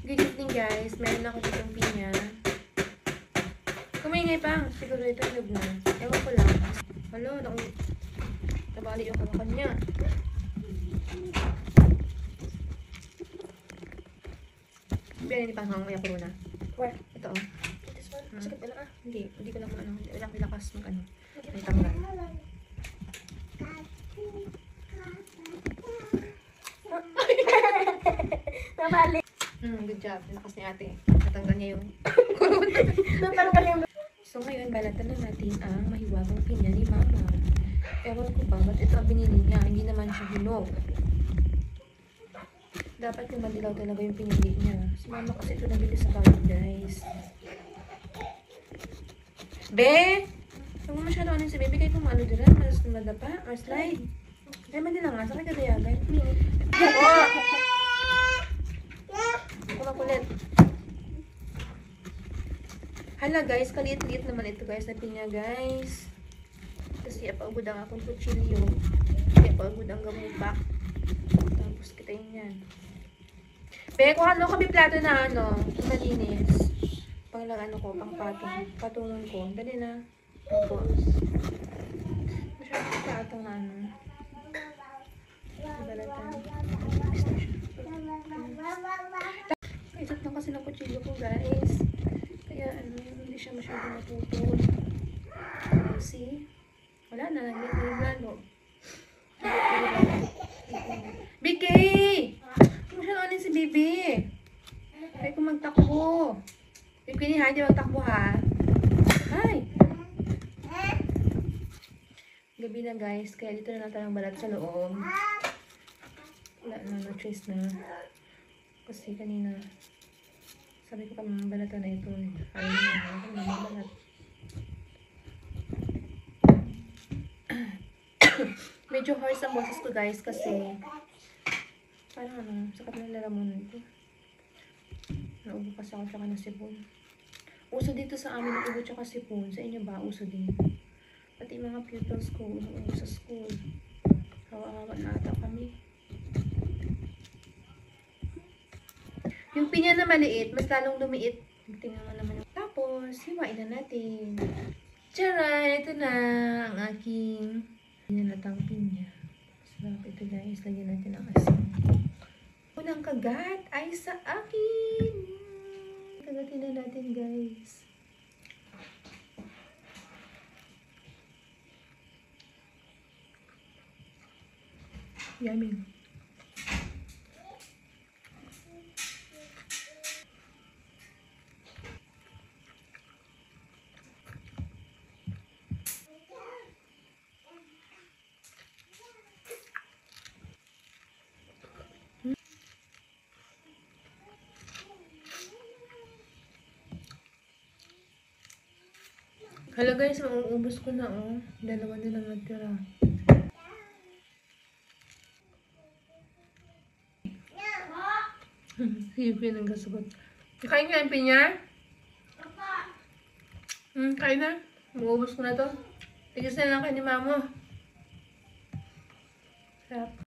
Good evening guys. Meron ako ditong pinya. Kumingay pa. Siguro ito log na. Ewan ko lang. Hala, nabali yung kalakan niya. Pero hindi pa hanggang puro na. Where? Ito oh. This one? Sakit na lang ah. Hindi ko lang ano. Hindi lang pilakas mag ano. May tanggal. Nabalik. Good job. Lakas ni ate. Natanggal niya yung corona. Natanggal yung... So ngayon, balatan na natin ang mahiwagang pinya ni Mama. Ewan ko ba, ba't ito ang binili niya? Hindi naman siya hinog. Dapat yung madilaw talaga yung pinili niya. Si Mama kasi ito nabili sa bawat guys. Be! Huwag mo masyado ano si Bebe kayo kung ano dira. Mas madapa. Or slide. Ay, madila nga. Sakay ka dayagan. Oo! Kumakulit. Hala guys, kaliit-liit naman ito guys na pinya guys. Kasi paugod ang akong kutsilyo. Kaya paugod ang gamupak. Tapos kita yun yan. Be, kung ano kami plato na ano, malinis. Pang lang ano ko, pang patungan ko. Dali na. Tapos. Masyadong platong na ano. Balatan. Isot lang kasi ng kutsilyo ko guys. Kaya ano, hindi siya masyadong matutol. See? Wala na, naglalalo. Vicky! Ano siya nanin si Bibi? Ay, kung magtakbo. Vicky, hindi magtakbo ha. Ay! Gabi na guys, kaya dito na natin ang balat sa loob. Wala na, na-trace na. Kasi kanina, sabi ko pa mga balatan na ito. Ayaw na mga balat. Medyo hoarse ang boses ko guys kasi parang ano, sakat na lalamunan ko. Naubo kasi ako tsaka ng sipon. Uso dito sa amin ang ubo tsaka sipon. Sa inyo ba? Uso din. Pati mga pupils ko, umuubo sa school. Hawa-hawa na ata kami. Yung pinya na maliit, mas lalong lumiit. Tingnan mo naman. Tapos, hiwain na natin. Tara! Ito na ang aking nilatang pinya. Sarap ito guys. Lagyan natin ang asin. Unang kagat ay sa akin. Kagatin na natin guys. Yummy. Hala guys, mauubos ko na oh. Dalawa na lang natira. Sige, nang kasagot. Kain nga yung pinya? Kain na. Mauubos ko na to. Tigis na lang kayo ni Mamo. Sarap.